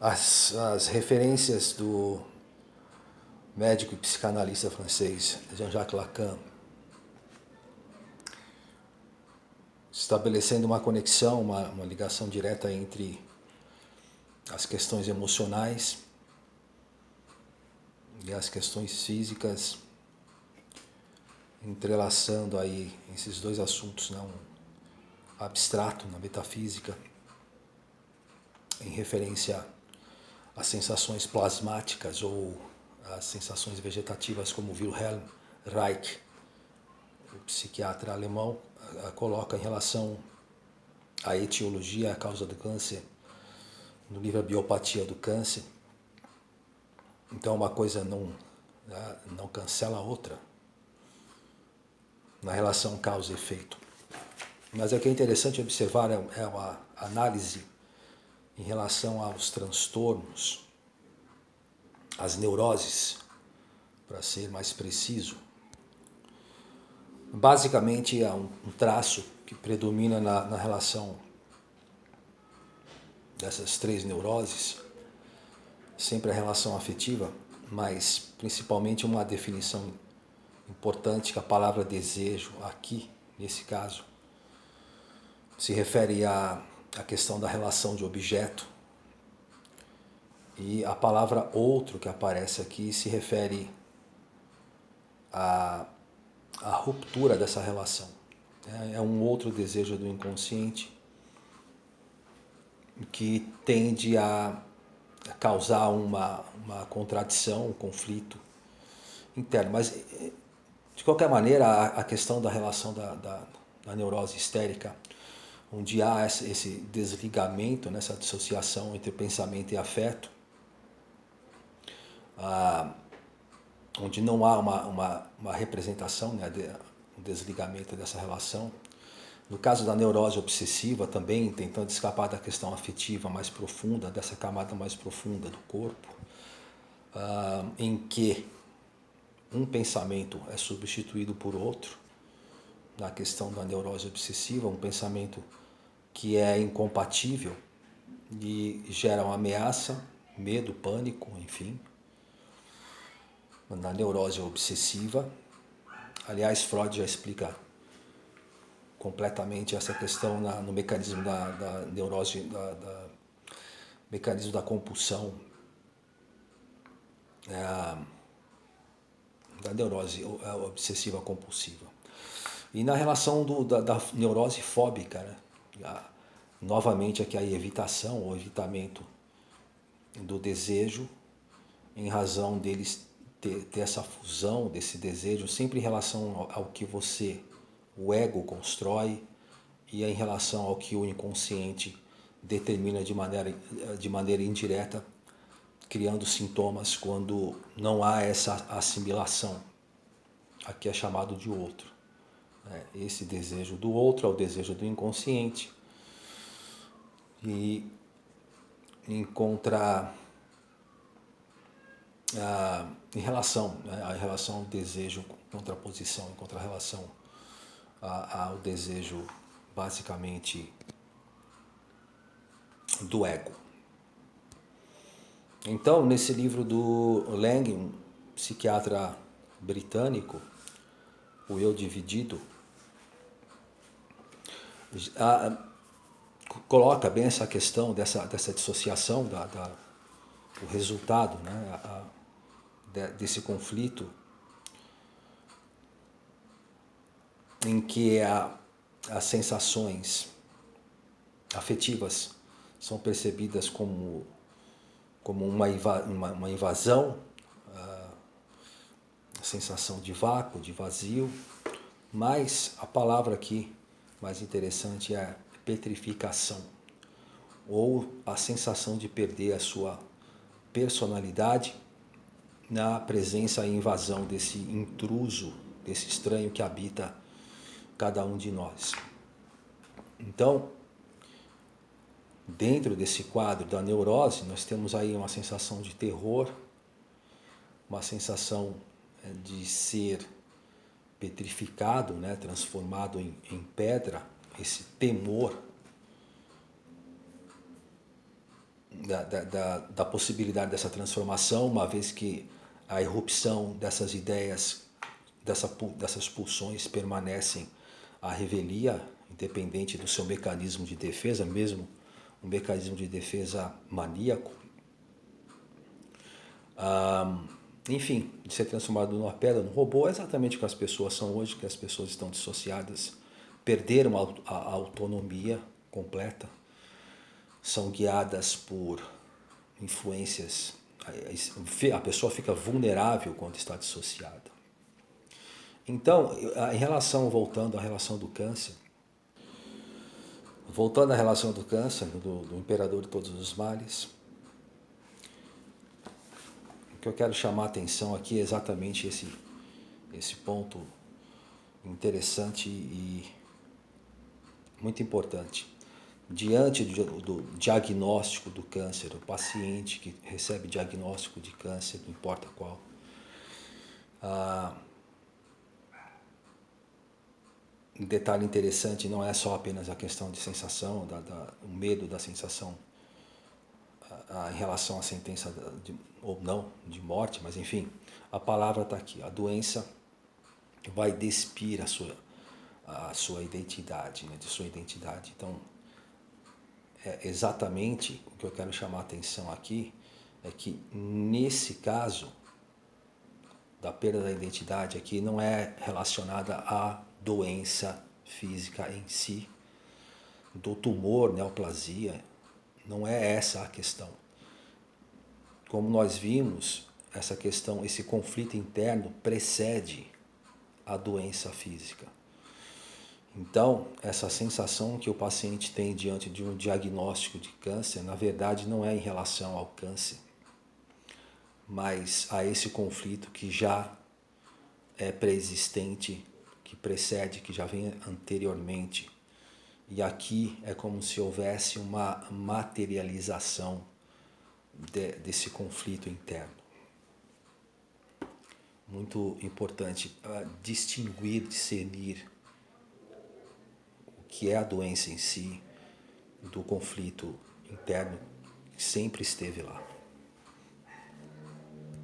As referências do médico e psicanalista francês Jean-Jacques Lacan, estabelecendo uma conexão, uma ligação direta entre as questões emocionais e as questões físicas, entrelaçando aí esses dois assuntos, né? Um abstrato na metafísica, em referência às sensações plasmáticas ou às sensações vegetativas, como Wilhelm Reich, o psiquiatra alemão, coloca em relação à etiologia, à causa do câncer, no livro A Biopatia do Câncer. Então uma coisa não cancela a outra na relação causa e efeito. Mas o que é interessante observar é uma análise em relação aos transtornos, às neuroses, para ser mais preciso. Basicamente é um traço que predomina na relação dessas três neuroses, sempre a relação afetiva, mas principalmente uma definição importante que a palavra desejo aqui, nesse caso, se refere à questão da relação de objeto, e a palavra outro que aparece aqui se refere à ruptura dessa relação. É um outro desejo do inconsciente que tende a causar uma contradição, um conflito interno. Mas, de qualquer maneira, a questão da relação da neurose histérica, onde há esse desligamento, essa dissociação entre pensamento e afeto, onde não há uma representação, um desligamento dessa relação. No caso da neurose obsessiva também, tentando escapar da questão afetiva mais profunda, dessa camada mais profunda do corpo, em que um pensamento é substituído por outro, na questão da neurose obsessiva, um pensamento que é incompatível e gera uma ameaça, medo, pânico, enfim. Na neurose obsessiva, aliás, Freud já explica completamente essa questão no mecanismo da neurose, mecanismo da compulsão, da neurose obsessiva compulsiva. E na relação da neurose fóbica, né? Novamente aqui a evitação ou evitamento do desejo, em razão deles ter essa fusão desse desejo, sempre em relação ao que o ego constrói, e em relação ao que o inconsciente determina de maneira indireta, criando sintomas quando não há essa assimilação. Aqui é chamado de outro. Esse desejo do outro é o desejo do inconsciente, e encontra em relação, a relação ao desejo, contraposição, em contra-relação ao desejo basicamente do ego. Então, nesse livro do Lang, um psiquiatra britânico, O Eu Dividido, coloca bem essa questão dessa dissociação, o resultado, né, desse conflito, em que as sensações afetivas são percebidas como uma invasão, a sensação de vácuo, de vazio, mas a palavra aqui mais interessante é petrificação, ou a sensação de perder a sua personalidade na presença e invasão desse intruso, desse estranho que habita cada um de nós. Então, dentro desse quadro da neurose, nós temos aí uma sensação de terror, uma sensação de ser petrificado, né, transformado em pedra, esse temor da possibilidade dessa transformação, uma vez que a irrupção dessas ideias, dessas pulsões permanecem à revelia, independente do seu mecanismo de defesa, mesmo um mecanismo de defesa maníaco. Enfim, de ser transformado numa pedra, num robô, é exatamente o que as pessoas são hoje, que as pessoas estão dissociadas, perderam a autonomia completa, são guiadas por influências, a pessoa fica vulnerável quando está dissociada. Então, voltando à relação do câncer, do imperador de todos os males, o que eu quero chamar a atenção aqui é exatamente esse ponto interessante e muito importante. Diante do diagnóstico do câncer, o paciente que recebe diagnóstico de câncer, não importa qual, um detalhe interessante não é só apenas a questão de sensação, o medo da sensação em relação à sentença ou não de morte, mas enfim, a palavra está aqui. A doença vai despir a sua identidade, né, de sua identidade. Então, exatamente o que eu quero chamar a atenção aqui é que nesse caso da perda da identidade aqui não é relacionada à doença física em si, do tumor, neoplasia, não é essa a questão. Como nós vimos, essa questão, esse conflito interno precede a doença física. Então, essa sensação que o paciente tem diante de um diagnóstico de câncer, na verdade não é em relação ao câncer, mas a esse conflito que já é pré-existente, que precede, que já vem anteriormente. E aqui é como se houvesse uma materialização desse conflito interno. Muito importante distinguir, discernir o que é a doença em si do conflito interno que sempre esteve lá.